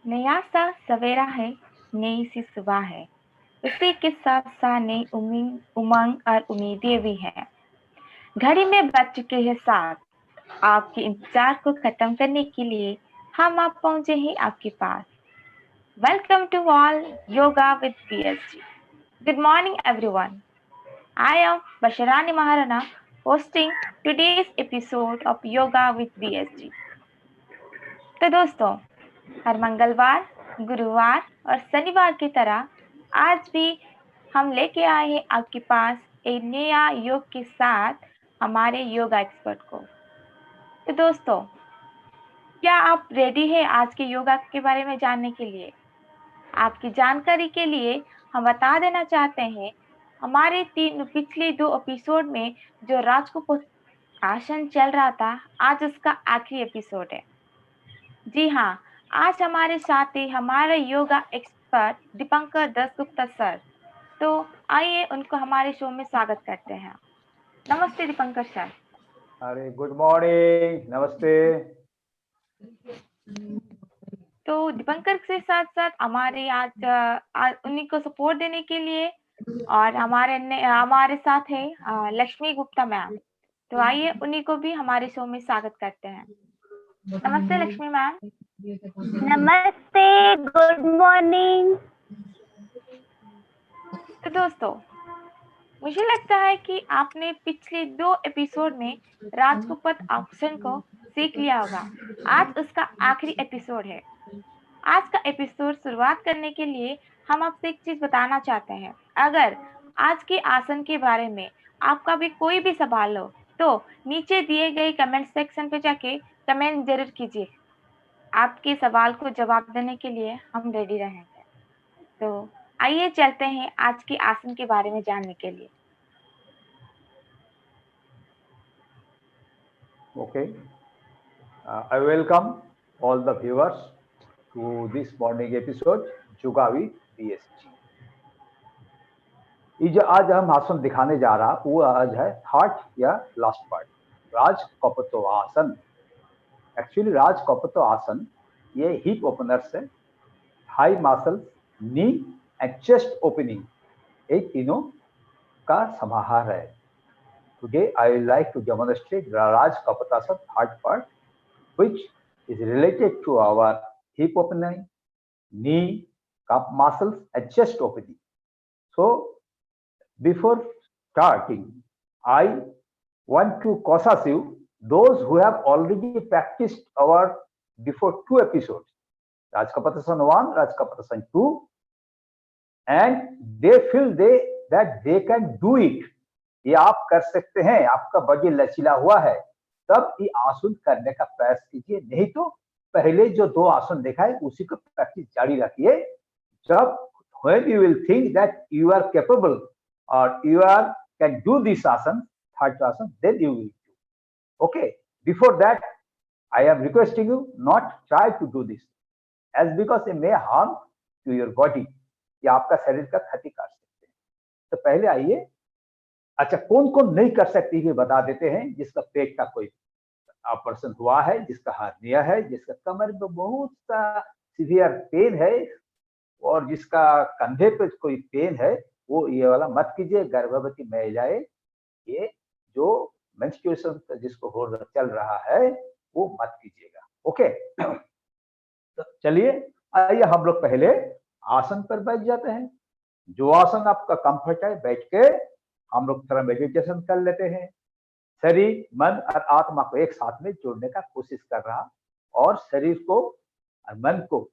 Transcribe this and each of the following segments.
नया सा सवेरा है, नई सी सुबह है। उसी के साथ साथ नई उमंग और उम्मीदें भी हैं। घड़ी में बज चुके हैं 7। आपके इंतजार को खत्म करने के लिए हम आप पहुंचे हैं आपके पास। Welcome to all yoga with BSG। Good morning everyone. I am Basharani Maharana hosting today's episode of Yoga with BSG। तो दोस्तों, हर मंगलवार, गुरुवार और शनिवार की तरह आज भी हम लेके आए हैं आपके पास एक नया योग के साथ हमारे योगा एक्सपर्ट को। तो दोस्तों, क्या आप रेडी हैं आज के योगा के बारे में जानने के लिए? आपकी जानकारी के लिए हम बता देना चाहते हैं, हमारे पिछले 2 एपिसोड में जो राजकूट आसन चल रहा था, आज उसका आखिरी एपिसोड है। जी हाँ, आज हमारे साथ ही हमारे yoga expert Dipankar Dasgupta sir. तो आइए उनको हमारे शो में स्वागत करते हैं। नमस्ते दीपंकर सर। अरे गुड मॉर्निंग, नमस्ते। तो दीपंकर के साथ साथ हमारे आज उन्हीं को सपोर्ट देने के लिए और हमारे साथ है लक्ष्मी गुप्ता मैम। तो आइए उन्हीं को भी हमारे शो में स्वागत करते हैं। नमस्ते लक्ष्मी मैम। नमस्ते, गुड मॉर्निंग। तो दोस्तों, मुझे लगता है कि आपने पिछले 2 एपिसोड में राजकूट आसन को सीख लिया होगा। आज उसका आखिरी एपिसोड है। आज का एपिसोड शुरुआत करने के लिए हम आपसे एक चीज बताना चाहते हैं। अगर आज के आसन के बारे में आपका भी कोई भी सवाल हो तो नीचे दिए गए कमेंट सेक्शन पे जाके कमेंट जरूर कीजिए। आपके सवाल को जवाब देने के लिए हम रेडी रहेंगे। तो आइए चलते हैं आज के आसन के बारे में जानने के लिए। Okay, I welcome all the viewers to this morning episode Yoga with BSG। ये जो आज हम आसन दिखाने जा रहा वो आज है थर्ड या लास्ट पार्ट, राजकूट आसन। एक्चुअली राजकूट आसन ये हिप ओपनर्स है, thigh muscles, knee and chest opening, ये तीनों का समाहार है। Today I will like to demonstrate Rajkapotasana third part, which is related to our hip opening, knee, calf muscles and chest opening. So before starting, I want to caution you, those who have already practiced our before 2 episodes, Rajkapotasana 1, Rajkapotasana 2, and they feel that they can do it। ये आप कर सकते हैं, आपका body लचीला हुआ है, तब ये आसन करने का प्रयास कीजिए, नहीं तो पहले जो 2 आसन देखा है उसी को प्रैक्टिस जारी रखिए। जब when you will think that you are capable or you are can do this asan, third asan, then you will do. Okay, before that I am requesting you not try to do this as because it may harm to your body, ये आपका शरीर का क्षति कर सकते हैं। तो पहले आइए, अच्छा कौन कौन नहीं कर सकती ये बता देते हैं। जिसका पेट का कोई ऑपरेशन हुआ है, जिसका हार्निया है, जिसका कमर में बहुत सा सीवियर पेन है और जिसका कंधे पे कोई पेन है, वो ये वाला मत कीजिए। गर्भवती महिलाएं ये जो मेंस्ट्रुएशन जिसको हो चल रहा है वो मत कीजिएगा। ओके, तो चलिए आइए हम लोग पहले आसन पर बैठ जाते हैं। जो आसन आपका कंफर्ट है बैठ के हम लोग थोड़ा मेडिटेशन कर लेते हैं। शरीर, मन और आत्मा को एक साथ में जोड़ने का कोशिश कर रहा और शरीर को और मन को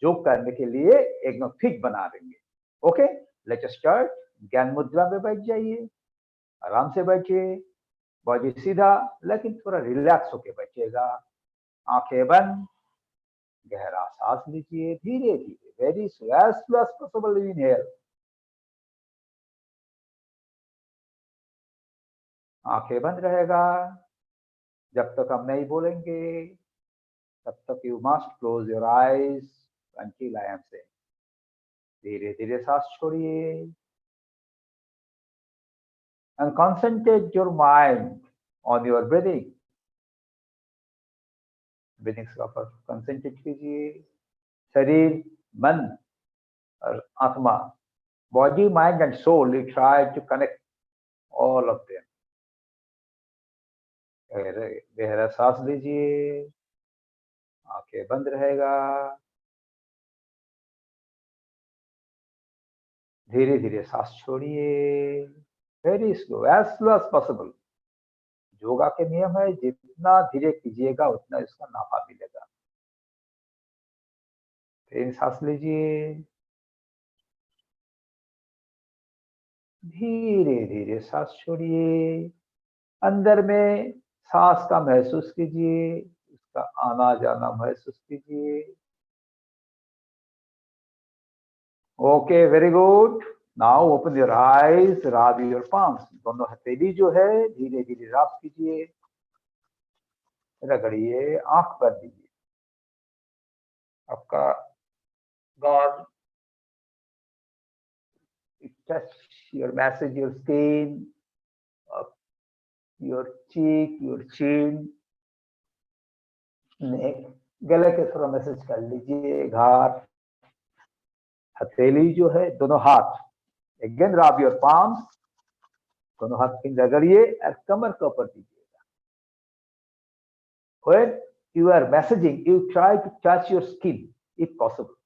योग करने के लिए एकदम फिट बना देंगे। Okay, let's start. ज्ञान मुद्रा में बैठ जाइए, आराम से बैठिए, बॉडी सीधा लेकिन थोड़ा रिलैक्स होके बैठिएगा। आंखें बंद, गहरा सांस लीजिए धीरे धीरे, very slow as possible. Inhale, आंखें बंद रहेगा जब तक हम नहीं बोलेंगे, तब तक you must close your eyes until I am saying. धीरे धीरे सांस छोड़िए and concentrate your mind on your breathing. ब्रीदिंग पर कंसंट्रेट कीजिए। शरीर, मन और आत्मा, body, mind and soul, you try to connect all of them. गहरा सांस लीजिए, आंखें बंद रहेगा, धीरे धीरे सांस छोड़िए, very slow as possible. Yoga के नियम है, जितना धीरे कीजिएगा उतना इसका नाफा मिलेगा। फिर सांस लीजिए, धीरे धीरे सांस छोड़िए। अंदर में सांस का महसूस कीजिए, उसका आना जाना महसूस कीजिए। Okay, very good. Now open your eyes, rub your palms. दोनों हथेली जो है धीरे धीरे रब कीजिए, रगड़िए, आंख बंद दीजिए। आपका God touch your message, your skin, your cheek, your chin, neck, गले के थोड़ा मैसेज कर लीजिए, घाट, हथेली जो है, दोनों हाथ। अगेन रब योर पाम्स, दोनों हाथ की रगड़िए और कमर के ऊपर दीजिएगा। When you are messaging, you try to touch your skin if possible.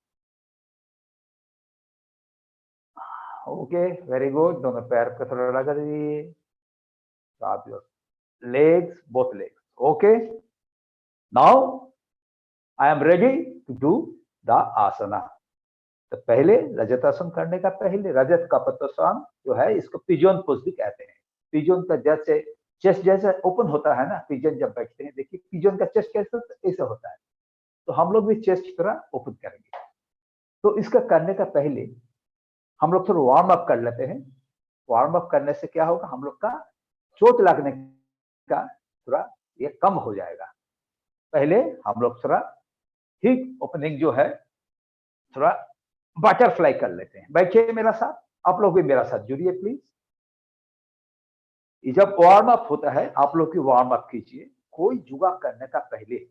Okay, very good. दोनों पैर पे थोड़ा रगड़िए। Rub your legs, both legs. Okay. Now I am ready to do the asana. तो पहले रजतासन करने का पहले रजत कपातासन जो है इसको पिजन पोज भी कहते हैं। पिजन का जैसे चेस्ट जैसे ओपन होता है ना, पिजन जब बैठते हैं, देखिए पिजन का चेस्ट कैसे ऐसा होता है, तो हम लोग भी चेस्ट की तरह ओपन करेंगे। तो इसका करने का पहले हम लोग थोड़ा वार्म अप कर लेते हैं। वार्म अप करने से क्या होगा, हम लोग का चोट लगने का थोड़ा ये कम हो जाएगा। पहले हम लोग थोड़ा हिप ओपनिंग जो है थोड़ा बटरफ्लाई कर लेते हैं। बैठिए मेरा साथ, आप लोग भी मेरा साथ जुड़िए प्लीज। जब वार्म अप होता है आप लोग की वार्म अप कीजिए। कोई योगा करने का पहले,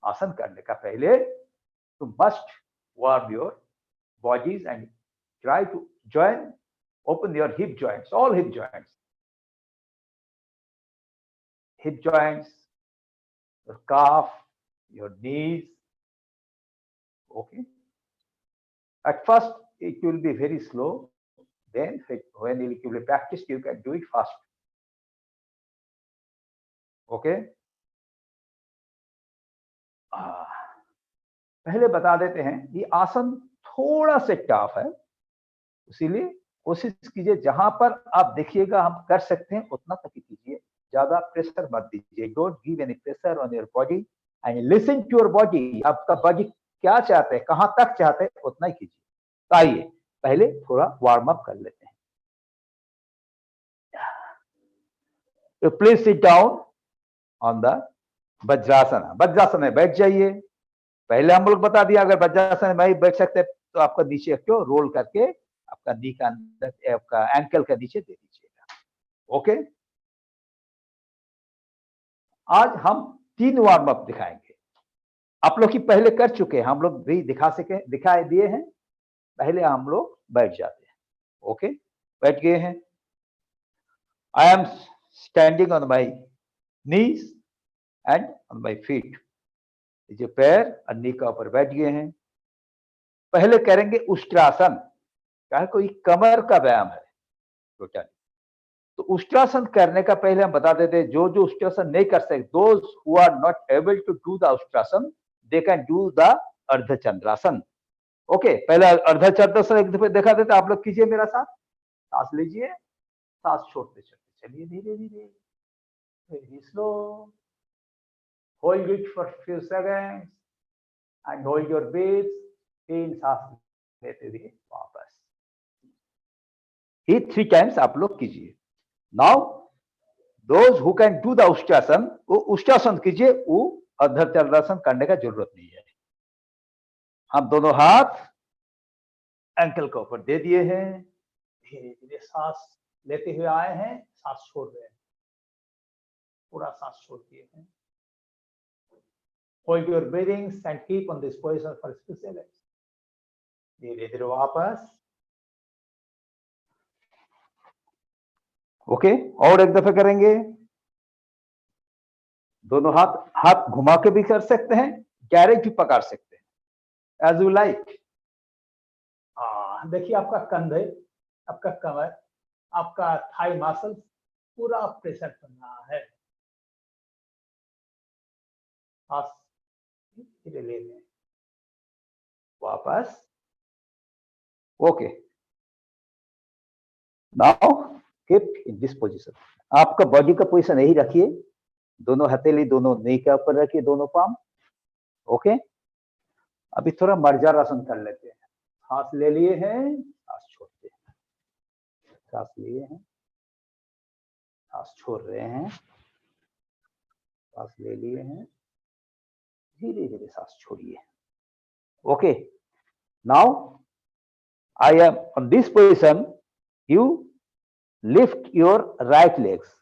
आसन करने का पहले to must warm your bodies and try to join, open your hip joints, all hip joints, hip joints, your calf, your knees. Okay. At first, it will be very slow. Then, when you will practice, you can do it fast. Okay. पहले बता देते हैं, ये आसन थोड़ा से tough है, इसीलिए कोशिश कीजिए जहां पर आप देखिएगा हम कर सकते हैं उतना तक कीजिए। ज्यादा प्रेशर मत दीजिए, don't give any pressure on your body and listen to your body. आपका बॉडी क्या चाहते हैं, कहां तक चाहते हैं, उतना ही कीजिए। तो आइए पहले थोड़ा वार्म अप कर लेते हैं। तो please sit down on the vajrasana. Vajrasana में बैठ जाइए। पहले हम लोग बता दिया, अगर वज्रासन में बैठ सकते हैं तो आपका नीचे क्यों रोल करके आपका नी का अंदर, आपका एंकल का नीचे दे दीजिएगा। ओके, आज हम 3 वार्म अप दिखाएंगे। आप लोग की पहले कर चुके हैं, हम लोग भी दिखाई दिए हैं। पहले हम लोग बैठ जाते हैं। ओके, बैठ गए हैं। I am standing on my knees and on my feet. जो पैर और नी का ऊपर बैठ गए हैं। पहले करेंगे उष्ट्रासन। क्या कोई कमर का व्यायाम है टोटल। तो उष्ट्रासन करने का पहले हम बता देते हैं, जो जो उष्ट्रासन नहीं कर सकते, those who are not able to do the Ustrasana, they can do the Ardhachandrasana. Okay, पहले अर्धचंद्रासन एक दफे देखा देते, आप लोग कीजिए मेरा साथ। सांस लीजिए, सांस छोड़ते छोड़ते चलिए, धीरे धीरे, very slow. Hold it for few seconds and hold your breathe. 3 सांस लेते हुए वापस। ये 3 टाइम्स आप लोग कीजिए। Now those who can do the Ustrasana, वो उष्ट्रासन कीजिए, वो अर्धचंद्रासन करने का जरूरत नहीं है। हम दोनों हाथ एंकल के ऊपर दे दिए हैं। धीरे धीरे सांस लेते हुए आए हैं, सांस छोड़ रहे हैं, पूरा सांस छोड़ दिए हैं। Hold your breathing and keep on this position for 6 seconds. धीरे धीरे वापस। ओके, और एक दफे करेंगे। दोनों हाथ घुमा के भी कर सकते हैं, डायरेक्ट भी पकड़ सकते हैं, एज यू लाइक। देखिए आपका कंधे, आपका कमर, आपका थाई मसल पूरा प्रेशर करना है। धीरे ले लें, वापस। Okay, now keep in this position. आपका बॉडी का पोजीशन यही रखिए, दोनों हथेली दोनों नी के ऊपर रखिए, दोनों पाम। ओके, अभी थोड़ा मर्जारासन कर लेते हैं। सांस ले लिए हैं, सांस छोड़ते हैं, सांस लिए हैं, सांस छोड़ रहे हैं, सांस ले लिए हैं, धीरे धीरे सांस छोड़िए। Okay, now I am on this position. You lift your right legs.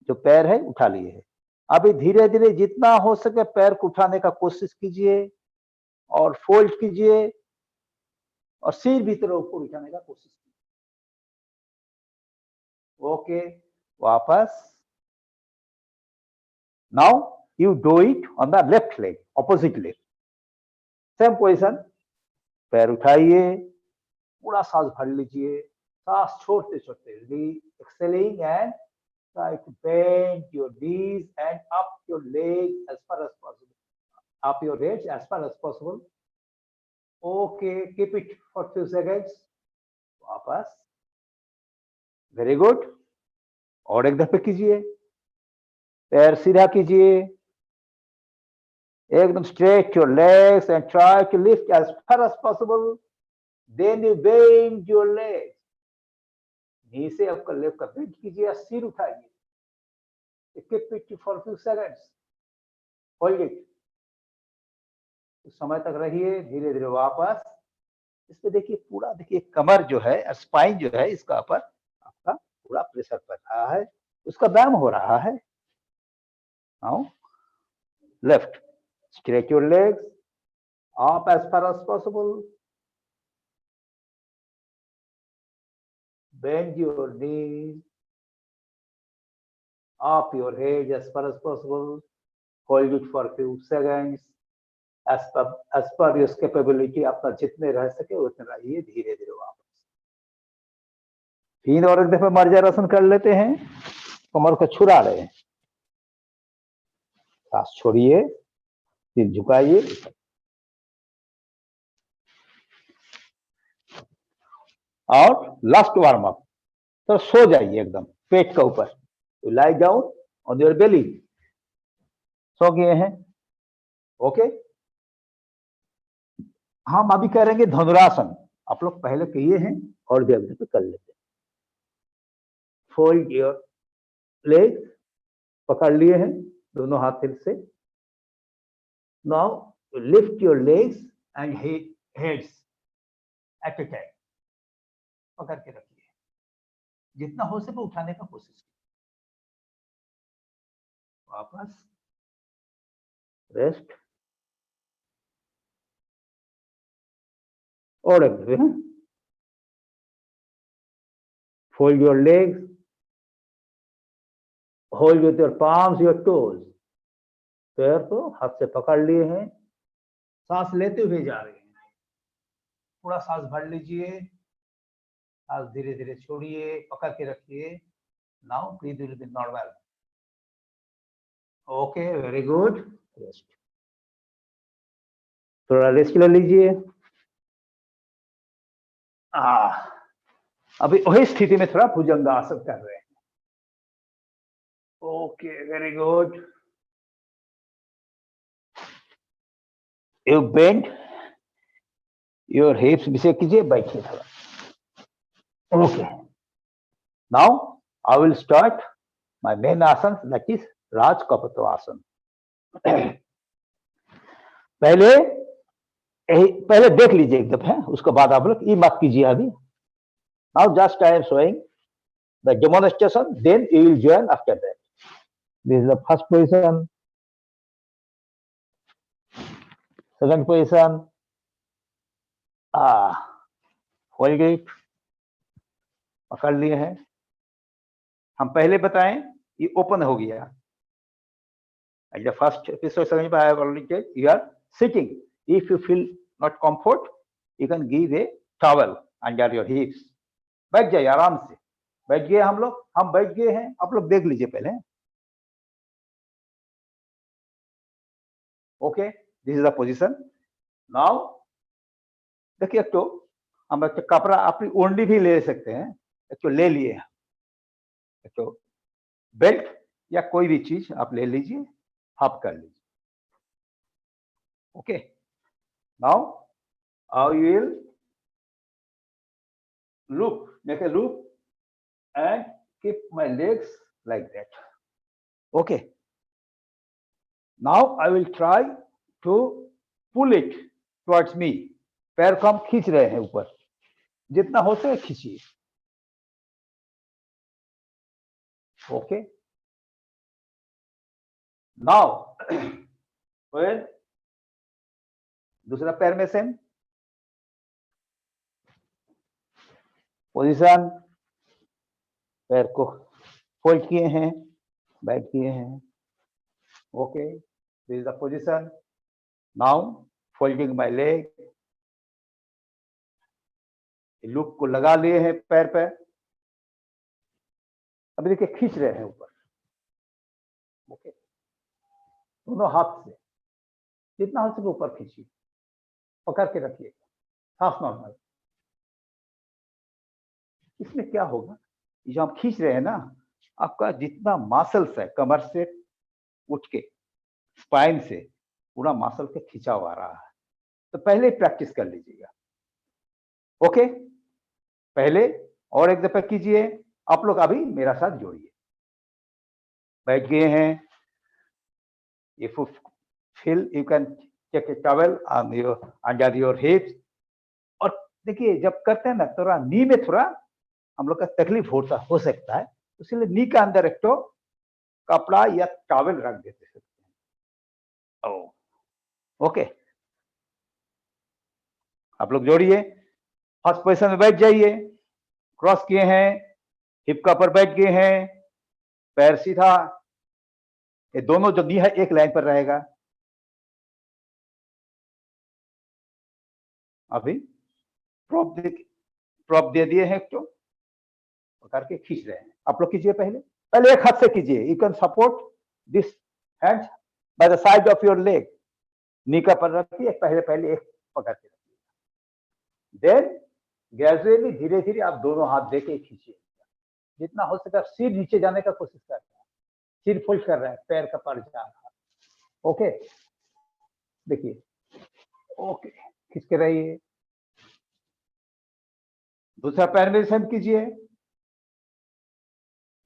जो पैर है उठा लिए है। अभी धीरे धीरे जितना हो सके पैर को उठाने का कोशिश कीजिए और फोल्ड कीजिए और सिर भी तरह ऊपर उठाने का कोशिश कीजिए। ओके, वापस। Now you do it on the left leg, opposite leg, same position. पैर उठाइए, पूरा सांस भर लीजिए, सांस छोड़ते छोड़ते excelling and try to bend your knees and up your legs as far as possible, up your legs as far as possible. Okay, keep it for few seconds. वापस। वेरी गुड, और एक दफे कीजिए। पैर सीधा कीजिए, एकदम straight your legs and try to lift as far as possible. Then you bend your legs. नी से आपका लेफ्ट का बेंड कीजिए, सिर उठाइए। Keep it for few seconds. Hold it. कुछ समय तक रहिए, धीरे धीरे वापस। इस पे देखिए, पूरा देखिए कमर जो है, स्पाइन जो है, इसका ऊपर आपका पूरा प्रेशर पड़ रहा है, उसका व्यायाम हो रहा है। Now left, stretch your legs up as far as possible. Bend your knees, up your head as far as possible. Hold it for a few seconds. As per your capability, अपना जितने रह सके उतने रहिए, धीरे धीरे वापस। 3 और एक दफे मर्जारासन कर लेते हैं। कमर को छुड़ा रहे हैं, सांस छोड़िए, सिर झुकाइए। और लास्ट वार्म अप, तो सो जाइए एकदम पेट के ऊपर। तो lie down on your belly, सो गए हैं। ओके, हम अभी करेंगे धनुरासन। आप लोग पहले किए हैं और भी अभी कर लेते हैं। फोल्ड योर लेग्स, पकड़ लिए हैं दोनों हाथ से। Now lift your legs and heads at a time, पकड़ के रखिए, जितना हो सके उठाने का कोशिश कीजिए। वापस रेस्ट, और एक दफे fold your legs, hold with your palms your toes, पैर को हाथ से पकड़ लिए हैं, सांस लेते हुए जा रहे हैं। थोड़ा सांस भर लीजिए, सांस धीरे धीरे छोड़िए, पकड़ के रखिए। Now breath will be normal. Okay, very good. Rest, थोड़ा रेस्ट ले लीजिए। अभी वही स्थिति में थोड़ा भुजंगासन कर रहे हैं। Okay, very good. You bend your hips, पीछे कीजिए, बैठिए थोड़ा। Okay, now I will start my main आसन, दैट इज राज कपतवासन। पहले देख लीजिए एक दफे, उसके बाद आप लोग ये मत कीजिए अभी। Now just I am showing the demonstration, then you will join after that. This is the first position, second position, hold it, पकड़ लिए हैं। हम पहले बताएं, ये ओपन हो गया। At the first episode I have already said, you are sitting. If you feel not comfort, you can give a towel under your hips. बैठ जाइए आराम से। बैठ गए हम लोग, हम बैठ गए हैं। आप लोग देख लीजिए पहले। Okay, this is the position. Now देखिए, एक तो हम कपड़ा अपनी ओढ़नी भी ले सकते हैं। एक तो ले लिए, एक तो बेल्ट या कोई भी चीज आप ले लीजिए, हाफ कर लीजिए। Okay, now I will loop, make a loop and keep my legs like that. Okay, now I will try to pull it towards me. पैर को हम खींच रहे हैं ऊपर, जितना हो सके खींचिए। ओके, नाउ फिर दूसरा पैर में सेम पोजीशन, पैर को फोल्ड किए हैं, बैठ किए हैं। Okay, this is the position. Now folding my leg, loop को लगा लिए हैं पैर पे। अभी देखिए खींच रहे हैं ऊपर। ओके, दोनों हाथ से जितना हो सके ऊपर खींचिए, पकड़ के रखिए, सांस नॉर्मल। इसमें क्या होगा, जो आप खींच रहे हैं ना, आपका जितना मसल्स है कमर से उठ के स्पाइन से पूरा मसल के खिंचाव आ रहा है। तो पहले प्रैक्टिस कर लीजिएगा। ओके, पहले और एक दफा कीजिए। आप लोग अभी मेरा साथ जोड़िए। बैठ गए हैं, if you feel you can take a towel on your under your hips. और देखिए जब करते हैं ना, थोड़ा नी में थोड़ा हम लोग का तकलीफ हो सकता है, इसलिए नी का अंदर एक तो कपड़ा या टॉवेल रख देते हैं। ओके, आप लोग जोड़िए। फर्स्ट पोजीशन में बैठ जाइए, क्रॉस किए हैं, हिप का पर बैठ गए हैं, पैर सीधा, ये दोनों जो नी है एक लाइन पर रहेगा। अभी प्रॉप दे दिए हैं, एक तो पकड़ के खींच रहे हैं। आप लोग कीजिए, पहले एक हाथ से कीजिए। You can support this hand by the side of your leg. Knee का पर रखिए, पहले एक पकड़ के रखिए। देन ग्रेजुअली धीरे धीरे आप दोनों हाथ देके खींचिए, जितना हो सके सिर नीचे जाने का कोशिश करते हैं। सिर फोल्ड कर रहा है, पैर का पर जा रहा है। ओके, देखिए, ओके, खींच के रहिए। दूसरा पैर में सेम कीजिए,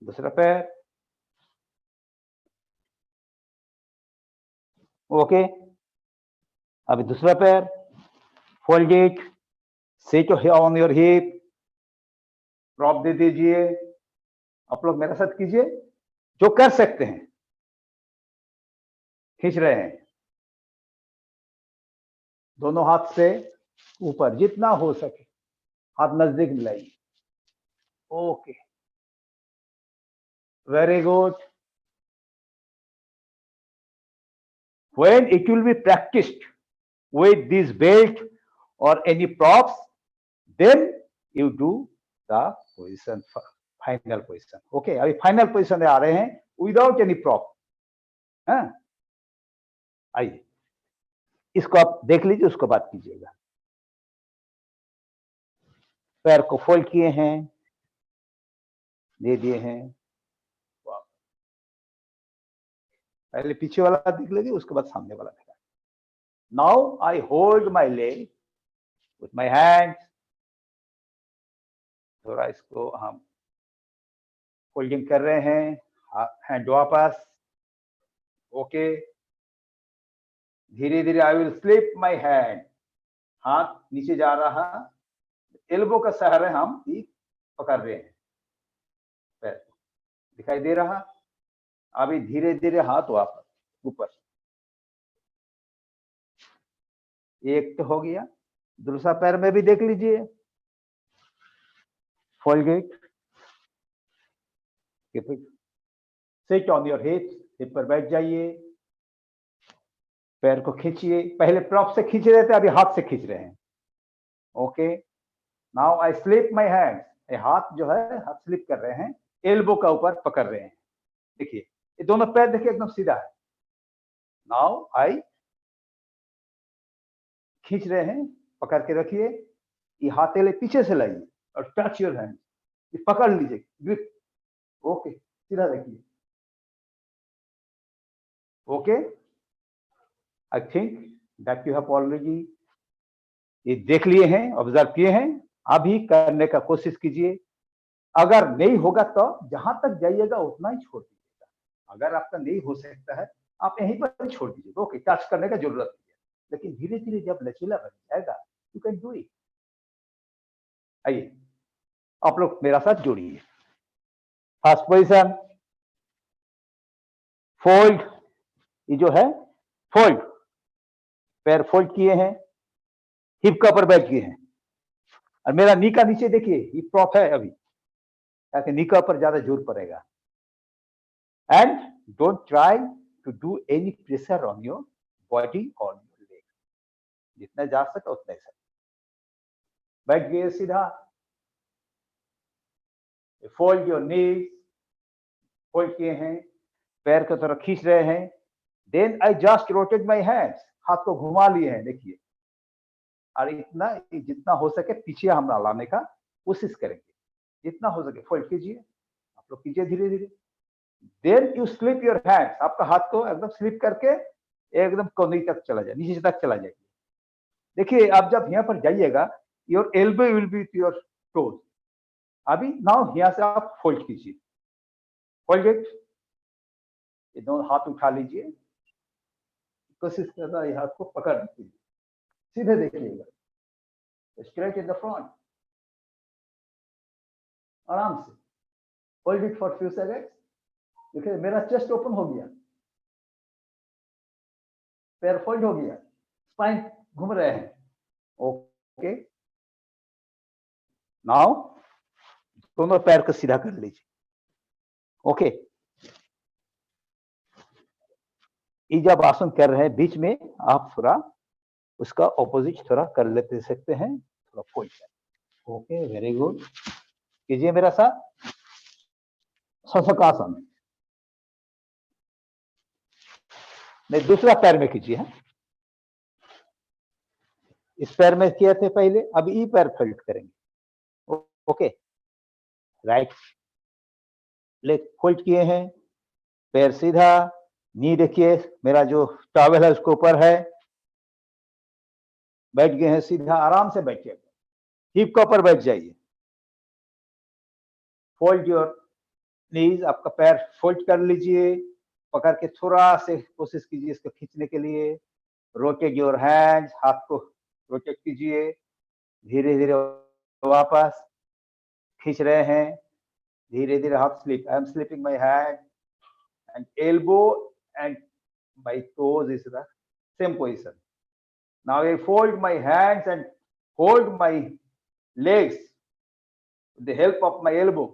दूसरा पैर। ओके, अभी दूसरा पैर, fold it, sit on your hip, prop दे दीजिए। आप लोग मेरे साथ कीजिए, जो कर सकते हैं। खींच रहे हैं दोनों हाथ से ऊपर, जितना हो सके हाथ नजदीक मिलाइए। Okay, very good. When it will be practiced with this belt or any props, then you do the position, final position. Okay, अभी फाइनल पोजिशन में आ रहे हैं विदाउट एनी प्रॉप। आइए, इसको आप देख लीजिए, उसको बात कीजिएगा। पैर को फोल्ड किए हैं, दे दिए हैं। पहले पीछे वाला देख लीजिए, उसके बाद सामने वाला देखा। Now I hold my leg with my hand. थोड़ा इसको हम फोल्डिंग कर रहे हैं, हैंड वापस। ओके, धीरे धीरे I will slip my hand, हाथ नीचे जा रहा, एल्बो का सहारे हम पकड़ रहे हैं पैर, दिखाई दे रहा। अभी धीरे धीरे हाथ वापस ऊपर, एक तो हो गया। दूसरा पैर में भी देख लीजिए, fold it, sit on your hip पर बैठ जाइए। पैर को खींचिए, पहले प्रॉप से खींच रहे थे, अभी हाथ से खींच रहे हैं। Okay, now I slip my hand, हाथ जो है हाथ स्लिप कर रहे हैं, एल्बो का ऊपर पकड़ रहे हैं। देखिए, ये दोनों पैर देखिए एकदम सीधा है। नाउ आई खींच रहे हैं, पकड़ के रखिए। ये हाथेले पीछे से लाइए और टच योर हैंड, ये पकड़ लीजिए, ग्रिप। ओके, सीधा देखिए। Okay, I think that you have already ये देख लिए हैं, ऑब्जर्व किए हैं। अभी करने का कोशिश कीजिए। अगर नहीं होगा तो जहां तक जाइएगा उतना ही छोड़ दीजिएगा। अगर आपका नहीं हो सकता है, आप यहीं पर छोड़ दीजिएगा। ओके, टच करने का जरूरत नहीं है, लेकिन धीरे धीरे जब लचीला बन जाएगा, यू कैन डू इट। आइए, आप लोग मेरा साथ जोड़िए। फर्स्ट पोजिशन, फोल्ड, ये जो है फोल्ड, पैर फोल्ड किए हैं, हिप का ऊपर बैठ गए हैं, और मेरा नी का नीचे देखिए, ये प्रॉप है अभी, ताकि नी का ऊपर ज्यादा जोर पड़ेगा। And don't try to do any pressure on your body और योर लेग, जितना जा सके उतना ही सके। बैठ गए सीधा, फोल्ड योर नीज, फोल्ड किए हैं, पैर को तरफ खींच रहे हैं। Then I just rotate my hands, हाथ को घुमा लिए हैं, देखिए। और इतना जितना हो सके पीछे हम लाने का कोशिश करेंगे, जितना हो सके फोल्ड कीजिए, आप लोग कीजिए धीरे धीरे। Then you slip your hands, आपका हाथ को एकदम स्लिप करके एकदम कोनी तक चला जाए, नीचे तक चला जाएगी। देखिए, आप जब यहाँ पर जाइएगा, your elbow will be to your toes. अभी नाउ यहाँ से आप फोल्ड कीजिए, फोल्ड इट, ये दोनों हाथ उठा लीजिए, कोशिश करना ये हाथ को पकड़ लीजिए, सीधे देखिएगा, स्ट्रेट इन द फ्रंट, आराम से hold it for few seconds. देखिए, मेरा चेस्ट ओपन हो गया, पैर फोल्ड हो गया, स्पाइन घूम रहे हैं। ओके, नाउ दोनों पैर को सीधा कर लीजिए। ओके, ये जब आसन कर रहे हैं, बीच में आप थोड़ा उसका ऑपोजिट थोड़ा कर लेते सकते हैं, थोड़ा फोल्ड कर। ओके, वेरी गुड, कीजिए मेरा साथ शशकासन। नहीं, दूसरा पैर में कीजिए। इस पैर में किए थे पहले, अब ई पैर फोल्ड करेंगे। ओके, राइट लेग फोल्ड किए हैं, पैर सीधा, नी देखिए मेरा जो टॉवेल है उसके ऊपर है, बैठ गए हैं सीधा, आराम से बैठिए, हिप के ऊपर बैठ जाइए। फोल्ड योर नीज, आपका पैर फोल्ड कर लीजिए, पकड़ के थोड़ा से कोशिश कीजिए इसको खींचने के लिए। रोटेट योर हैंड्स, हाथ को रोटेट कीजिए, धीरे धीरे वापस खींच रहे हैं, धीरे धीरे हाथ slip, I am slipping my hand and elbow and my toes is the same position. Now I fold my hands and hold my legs with the help of my elbow।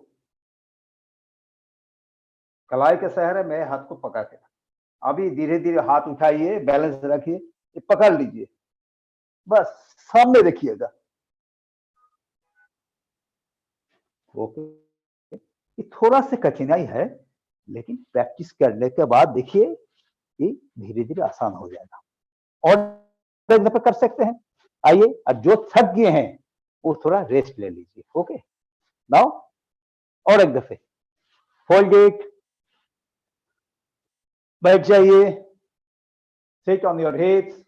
कलाई के सहारे में हाथ को पकड़ के, अभी धीरे धीरे हाथ उठाइए, बैलेंस रखिए, पकड़ लीजिए, बस सामने देखिएगा। ओके, ये थोड़ा सा कठिनाई है, लेकिन प्रैक्टिस करने के बाद देखिए ये धीरे धीरे आसान हो जाएगा। और एक दफा कर सकते हैं। आइए, अब जो थक गए हैं वो थोड़ा रेस्ट ले लीजिए। ओके, नाउ और एक दफे फोल्ड इट, बैठ जाइए, sit on your hips,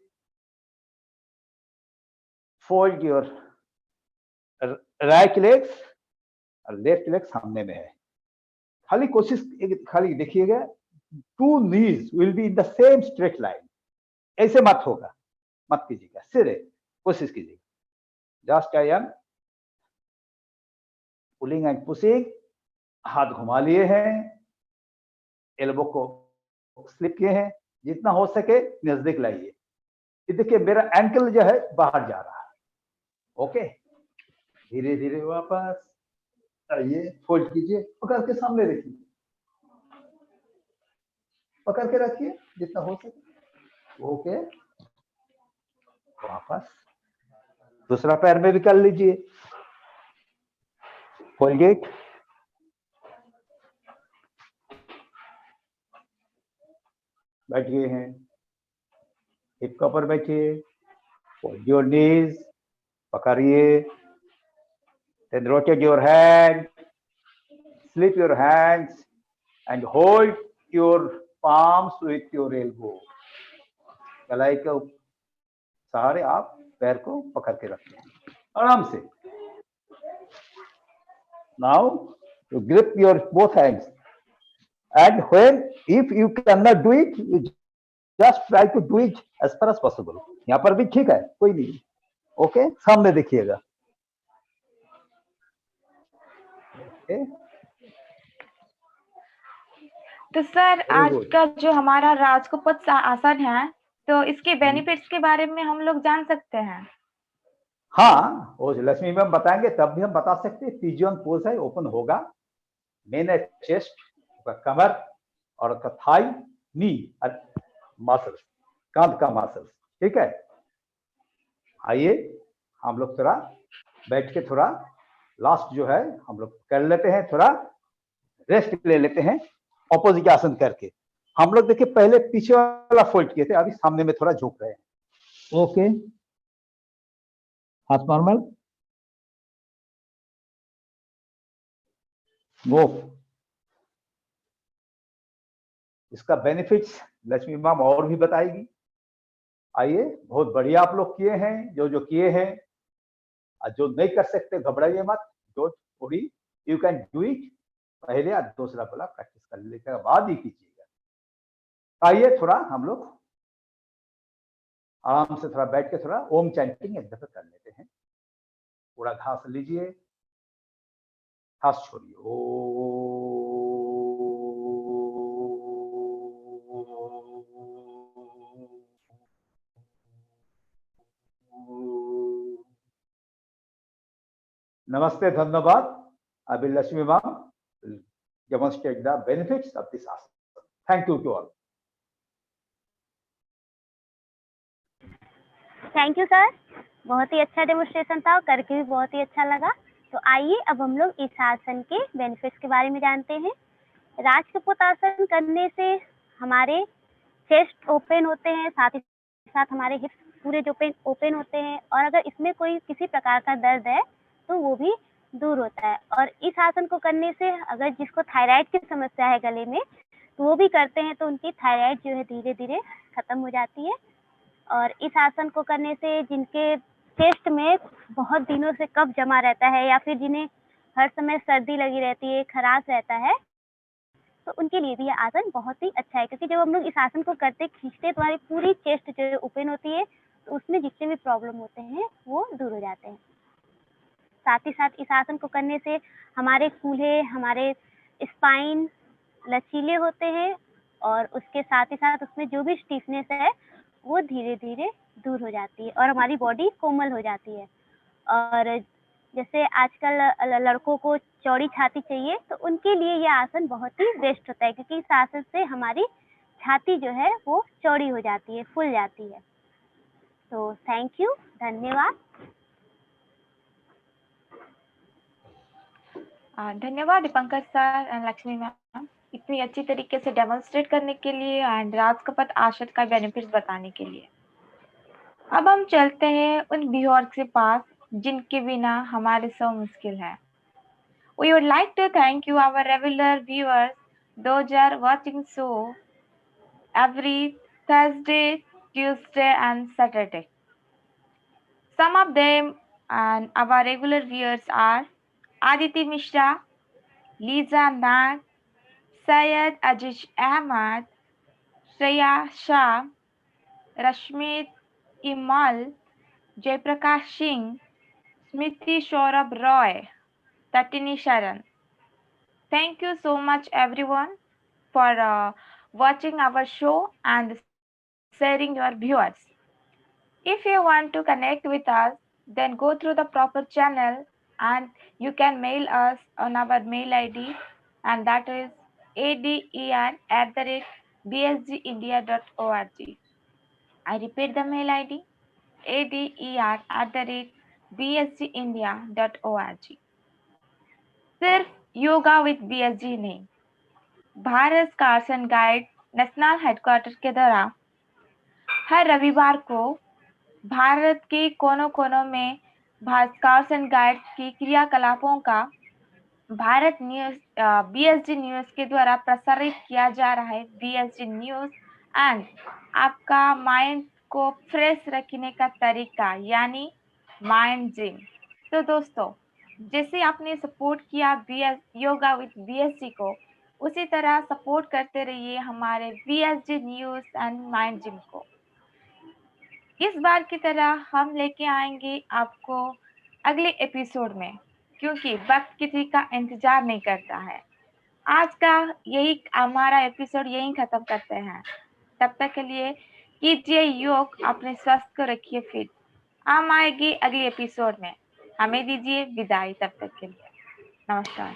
fold your right legs और लेफ्ट लेग सामने में है। खाली कोशिश, खाली देखिएगा, two knees will be in the same straight line. ऐसे मत होगा, मत कीजिएगा, सीधे कोशिश कीजिएगा। Just I am pulling and pushing, हाथ घुमा लिए हैं, एल्बो को स्लिप किए हैं, जितना हो सके नजदीक लाइए। ये देखिए मेरा एंकल जो है बाहर जा रहा है। ओके, धीरे धीरे वापस आइए, फोल्ड कीजिए, पकड़ के सामने रखिए, पकड़ के रखिए जितना हो सके। ओके, वापस दूसरा पैर में भी कर लीजिए, फोल्ड इट, बैठ गए हैं, हिप के ऊपर बैठिए, फोल्ड योर नीज, पकड़िए, then rotate your hand, slip your hands and hold your palms with your elbow। कलाई के सहारे आप पैर को पकड़ के रखते हैं आराम से। Now you grip your both hands and when if you cannot do it, you just try to do it as far as possible। यहाँ पर भी ठीक है, कोई नहीं। ओके, सामने देखिएगा। तो सर आज का जो हमारा राजकपथ आसन है, तो इसके बेनिफिट्स के बारे में हम लोग जान सकते हैं? हाँ, वो लक्ष्मी मैम बताएंगे तब भी हम बता सकते हैं। पिजियन पोज है, ओपन होगा, मेन है चेस्ट, कमर और थाई, नी और मसल्स, कांध का मसल्स। ठीक है, आइए हम लोग थोड़ा बैठ के थोड़ा लास्ट जो है हम लोग कर लेते हैं, थोड़ा रेस्ट ले लेते हैं ऑपोजिट आसन करके। हम लोग देखिए पहले पीछे वाला फोल्ड किए थे, अभी सामने में थोड़ा झुक रहे हैं। ओके, हाथ नॉर्मल, वो इसका बेनिफिट्स लक्ष्मी मैम और भी बताएगी। आइए, बहुत बढ़िया आप लोग किए हैं, जो जो किए हैं, और जो नहीं कर सकते घबराइए मत, don't worry, you can do it. पहले और दूसरा बोला प्रैक्टिस कर लेने के बाद ही कीजिएगा। आइए थोड़ा हम लोग आराम से थोड़ा बैठ के थोड़ा ओम चैंटिंग एक दफे कर लेते हैं। पूरा घास लीजिए, घास छोड़िए, ओ नमस्ते, धन्यवाद। अभी Lakshmi ma'am demonstrate the benefits of this asana। Thank you to all। Thank you sir, बहुत ही अच्छा डेमोन्स्ट्रेशन था, करके भी बहुत ही अच्छा लगा। तो आइए अब हम लोग इस आसन के बेनिफिट्स के बारे में जानते हैं। राजकपथ आसन करने से हमारे चेस्ट ओपन होते हैं, साथ ही साथ हमारे हिप्स पूरे जो ओपन होते हैं, और अगर इसमें कोई किसी प्रकार का दर्द है तो वो भी दूर होता है। और इस आसन को करने से अगर जिसको थायराइड की समस्या है गले में, तो वो भी करते हैं तो उनकी थायराइड जो है धीरे धीरे खत्म हो जाती है। और इस आसन को करने से जिनके चेस्ट में बहुत दिनों से कफ जमा रहता है या फिर जिन्हें हर समय सर्दी लगी रहती है, खराश रहता है, तो उनके लिए भी ये आसन बहुत ही अच्छा है, क्योंकि जब हम लोग इस आसन को करते खींचते हैं तो हमारी पूरी चेस्ट जो है ओपन होती है, तो उसमें जितने भी प्रॉब्लम होते हैं वो दूर हो जाते हैं। साथ ही साथ इस आसन को करने से हमारे कूल्हे, हमारे स्पाइन लचीले होते हैं और उसके साथ ही साथ उसमें जो भी स्टिफनेस है वो धीरे धीरे दूर हो जाती है और हमारी बॉडी कोमल हो जाती है। और जैसे आजकल लड़कों को चौड़ी छाती चाहिए, तो उनके लिए ये आसन बहुत ही बेस्ट होता है, क्योंकि इस आसन से हमारी छाती जो है वो चौड़ी हो जाती है, फूल जाती है। तो थैंक यू, धन्यवाद। धन्यवाद Dipankar sir and Lakshmi ma'am, इतनी अच्छी तरीके से डेमोन्स्ट्रेट करने के लिए एंड राजकपत आसन का बेनिफिट्स बताने के लिए। अब हम चलते हैं उन व्यूअर्स के पास जिनके बिना हमारे शो मुश्किल है। We would like to thank you, our regular viewers, those are watching show every Thursday, Tuesday, and Saturday. Some of them and our regular viewers are Aditi Mishra, Lisa Nag, Syed Aziz Ahmad, Shreya Shah, Rashmit Imal, Jaiprakash Singh, Smriti Saurabh Roy, Tatini Sharan. Thank you so much, everyone, for watching our show and sharing your viewers. If you want to connect with us, then go through the proper channel and you can mail us on our mail ID, and that is ader@bsgindia.org. I repeat the mail ID, ader@bsgindia.org. सिर्फ yoga with BSG नहीं, Bharat स्कार्सन guide national headquarter के द्वारा हर रविवार को भारत के कोनों कोनों में भारत स्कार्सन गाइड की क्रियाकलापों का भारत न्यूज BSG न्यूज के द्वारा प्रसारित किया जा रहा है। BSG न्यूज एंड आपका माइंड को फ्रेश रखने का तरीका यानी माइंड जिम। तो दोस्तों, जैसे आपने सपोर्ट किया योगा विद BSG को, उसी तरह सपोर्ट करते रहिए हमारे BSG news and mind gym को। इस बार की तरह हम लेके आएंगे आपको अगले एपिसोड में, क्योंकि वक्त किसी का इंतजार नहीं करता है। आज का यही हमारा एपिसोड यहीं खत्म करते हैं। तब तक के लिए कीजिए योग, अपने स्वास्थ्य को रखिए फिट। हम आएगी अगले एपिसोड में। हमें दीजिए विदाई तब तक के लिए। नमस्कार।